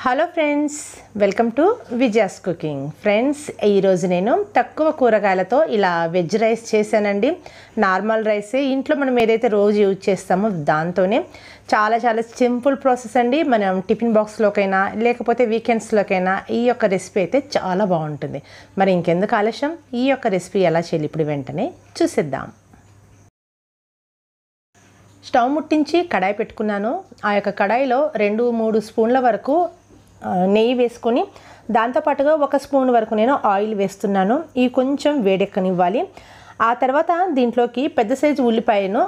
Hello friends, welcome to Vijaya's cooking. Friends, ఈరోజు నేను తక్కువ కూరగాయలతో ఇలా వెజ్ రైస్ చేశానండి. నార్మల్ రైసే ఇంట్లో మనం ఏదైతే రోజు యూజ్ చేస్తామో దాంతోనే చాలా సింపుల్ ప్రాసెస్ అండి. మనం టిఫిన్ బాక్స్లోకైనా లేకపోతే వీకెండ్స్లోకైనా ఈ యొక్క రెసిపీ అయితే చాలా బాగుంటుంది. మరి ఇంకెందుకు ఆలస్యం, ఈ యొక్క రెసిపీ ఎలా చేయాలి ఇప్పుడు వెంటనే చూసేద్దాం. స్టవ్ ముట్టించి కడాయి పెట్టుకున్నాను. ఆ యొక్క కడాయిలో 2-3 స్పూన్ల వరకు నెయ్యి వేసుకొని దాంతోపాటుగా 1 స్పూన్ వరకు నేను ఆయిల్ వేస్తున్నాను. ఇవి కొంచెం వేడెక్కనివ్వాలి. ఆ తర్వాత దీంట్లోకి పెద్ద సైజు ఉల్లిపాయను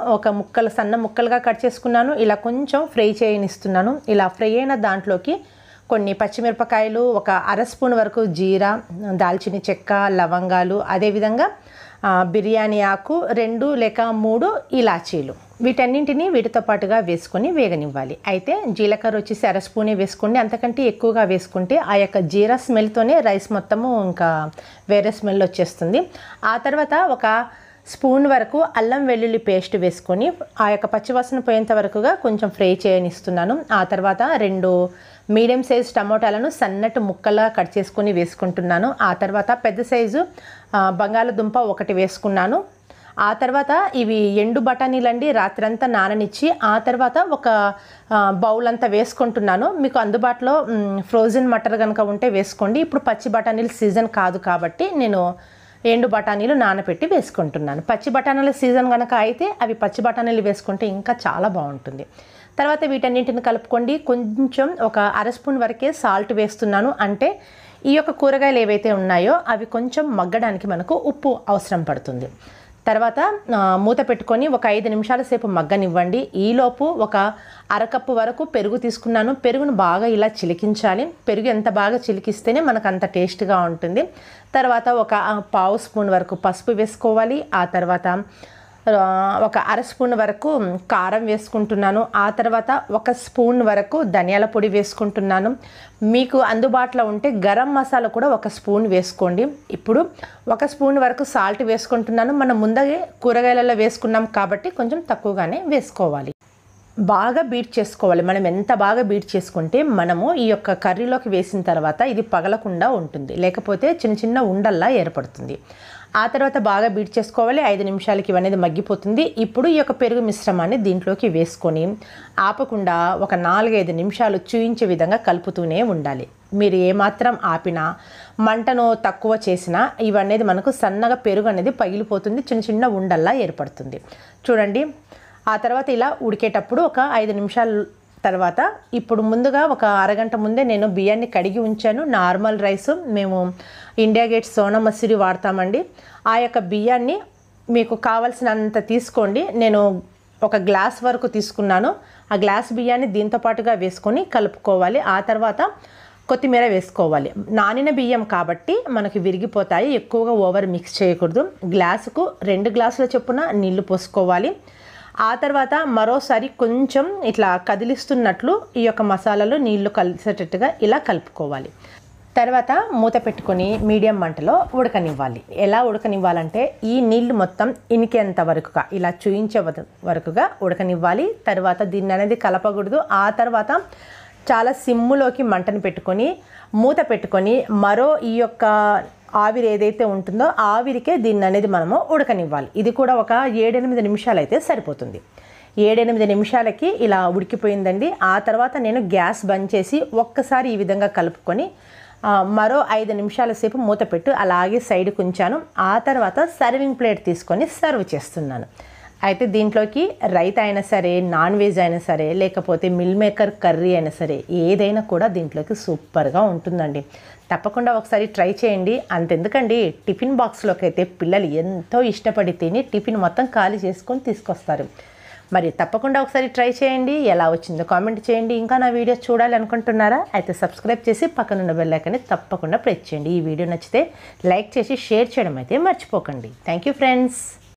సన్న ముక్కలుగా కట్ చేసుకున్నాను. ఇలా కొంచెం ఫ్రై చేయనిస్తున్నాను. ఇలా ఫ్రై అయిన దాంట్లోకి కొన్ని పచ్చిమిరపకాయలు, 1/2 స్పూన్ వరకు జీరా, దాల్చిన చెక్క, లవంగాలు, అదేవిధంగా బిర్యానీ ఆకు 2 లేక 3 ఇలాచీలు, వీటన్నింటినీ వీటితో పాటుగా వేసుకొని వేగనివ్వాలి. అయితే జీలకర్ర వచ్చేసి 1/2 స్పూనే వేసుకోండి. అంతకంటే ఎక్కువగా వేసుకుంటే ఆ యొక్క జీరా స్మెల్తోనే రైస్ మొత్తము ఇంకా వేరే స్మెల్ వచ్చేస్తుంది. ఆ తర్వాత 1 స్పూన్ వరకు అల్లం వెల్లుల్లి పేస్ట్ వేసుకొని ఆ యొక్క పచ్చివాసన పోయేంత వరకుగా కొంచెం ఫ్రై చేయనిస్తున్నాను. ఆ తర్వాత 2 మీడియం సైజ్ టమోటాలను సన్నటి ముక్కలా కట్ చేసుకొని వేసుకుంటున్నాను. ఆ తర్వాత పెద్ద సైజు బంగాళదుంప 1 వేసుకున్నాను. ఆ తర్వాత ఇవి ఎండు బఠానీలండి, రాత్రంతా నాననిచ్చి ఆ తర్వాత 1 బౌల్ అంతా వేసుకుంటున్నాను. మీకు అందుబాటులో ఫ్రోజన్ మటర్ కనుక ఉంటే వేసుకోండి. ఇప్పుడు పచ్చి బఠానీలు సీజన్ కాదు కాబట్టి నేను ఎండు బఠానీలు నానబెట్టి వేసుకుంటున్నాను. పచ్చి బఠానీల సీజన్ కనుక అయితే అవి పచ్చి బఠానీలు వేసుకుంటే ఇంకా చాలా బాగుంటుంది. తర్వాత వీటన్నింటిని కలుపుకోండి. కొంచెం 1/2 స్పూన్ వరకే సాల్ట్ వేస్తున్నాను. అంటే ఈ యొక్క కూరగాయలు ఏవైతే ఉన్నాయో అవి కొంచెం మగ్గడానికి మనకు ఉప్పు అవసరం పడుతుంది. తర్వాత మూత పెట్టుకొని 5 నిమిషాల సేపు మగ్గనివ్వండి. ఈలోపు 1/2 కప్పు వరకు పెరుగు తీసుకున్నాను. పెరుగును బాగా ఇలా చిలికించాలి. పెరుగు ఎంత బాగా చిలికిస్తేనే మనకు అంత టేస్ట్గా ఉంటుంది. తర్వాత 1/2 స్పూన్ వరకు పసుపు వేసుకోవాలి. ఆ తర్వాత 1/2 స్పూన్ వరకు కారం వేసుకుంటున్నాను. ఆ తర్వాత 1 స్పూన్ వరకు ధనియాల పొడి వేసుకుంటున్నాను. మీకు అందుబాటులో ఉంటే గరం మసాలా కూడా 1 స్పూన్ వేసుకోండి. ఇప్పుడు 1 స్పూన్ వరకు సాల్ట్ వేసుకుంటున్నాను. మనం ముందే కూరగాయలలో వేసుకున్నాం కాబట్టి కొంచెం తక్కువగానే వేసుకోవాలి. బాగా బీట్ చేసుకోవాలి. మనం ఎంత బాగా బీట్ చేసుకుంటే మనము ఈ యొక్క కర్రీలోకి వేసిన తర్వాత ఇది పగలకుండా ఉంటుంది, లేకపోతే చిన్న ఉండల్లా ఏర్పడుతుంది. ఆ తర్వాత బాగా బీట్ చేసుకోవాలి. 5 నిమిషాలకి ఇవన్నీ మగ్గిపోతుంది. ఇప్పుడు ఈ యొక్క పెరుగు మిశ్రమాన్ని దీంట్లోకి వేసుకొని ఆపకుండా 4-5 నిమిషాలు చూయించే విధంగా కలుపుతూనే ఉండాలి. మీరు ఏమాత్రం ఆపినా, మంటను తక్కువ చేసినా ఇవన్నీ మనకు సన్నగా పెరుగు అనేది పగిలిపోతుంది, చిన్న ఉండల్లా ఏర్పడుతుంది. చూడండి. ఆ తర్వాత ఇలా ఉడికేటప్పుడు 5 నిమిషాల తర్వాత ఇప్పుడు ముందుగా 1 అరగంట ముందే నేను బియ్యాన్ని కడిగి ఉంచాను. నార్మల్ రైస్ మేము ఇండియా గేట్ సోనా మసూరి వాడతామండి. ఆ యొక్క బియ్యాన్ని మీకు కావాల్సినంత తీసుకోండి. నేను 1 గ్లాస్ వరకు తీసుకున్నాను. ఆ గ్లాస్ బియ్యాన్ని దీంతో పాటుగా వేసుకొని కలుపుకోవాలి. ఆ తర్వాత కొత్తిమీర వేసుకోవాలి. నానిన బియ్యం కాబట్టి మనకి విరిగిపోతాయి. ఎక్కువగా ఓవర్ మిక్స్ చేయకూడదు. గ్లాసుకు 2 గ్లాసుల చొప్పున నీళ్లు పోసుకోవాలి. ఆ తర్వాత మరోసారి కొంచెం ఇట్లా కదిలిస్తున్నట్లు ఈ యొక్క మసాలాలో నీళ్లు కలిసేటట్టుగా ఇలా కలుపుకోవాలి. తర్వాత మూత పెట్టుకొని మీడియం మంటలో ఉడకనివ్వాలి. ఎలా ఉడకనివ్వాలంటే ఈ నీళ్లు మొత్తం ఇనికేంత వరకుగా ఇలా చూయించే వరకుగా ఉడకనివ్వాలి. తర్వాత దీన్ని అనేది కలపకూడదు. ఆ తర్వాత చాలా సిమ్ములోకి మంటను పెట్టుకొని మూత పెట్టుకొని ఈ యొక్క ఆవిరి ఏదైతే ఉంటుందో ఆవిరికే దీన్ని అనేది మనము ఉడకనివ్వాలి. ఇది కూడా 7-8 నిమిషాలు అయితే సరిపోతుంది. 7-8 నిమిషాలకి ఇలా ఉడికిపోయిందండి. ఆ తర్వాత నేను గ్యాస్ బంద్ చేసి ఒక్కసారి ఈ విధంగా కలుపుకొని 5 నిమిషాల సేపు మూత పెట్టు అలాగే సైడ్కి ఉంచాను. ఆ తర్వాత సర్వింగ్ ప్లేట్ తీసుకొని సర్వ్ చేస్తున్నాను. అయితే దీంట్లోకి రైతా అయినా సరే, నాన్ వెజ్ అయినా సరే, లేకపోతే మిల్ మేకర్ కర్రీ అయినా సరే, ఏదైనా కూడా దీంట్లోకి సూపర్గా ఉంటుందండి. తప్పకుండా ఒకసారి ట్రై చేయండి. అంతెందుకండి, టిఫిన్ బాక్స్లోకి అయితే పిల్లలు ఎంతో ఇష్టపడి తిని టిఫిన్ మొత్తం ఖాళీ చేసుకొని తీసుకొస్తారు. మరి తప్పకుండా ఒకసారి ట్రై చేయండి. ఎలా వచ్చిందో కామెంట్ చేయండి. ఇంకా నా వీడియో చూడాలి అనుకుంటున్నారా? అయితే సబ్స్క్రైబ్ చేసి పక్కనున్న బెల్ ఐకాన్ని తప్పకుండా ప్రెస్ చేయండి. ఈ వీడియో నచ్చితే లైక్ చేసి షేర్ చేయడం అయితే మర్చిపోకండి. Thank you friends.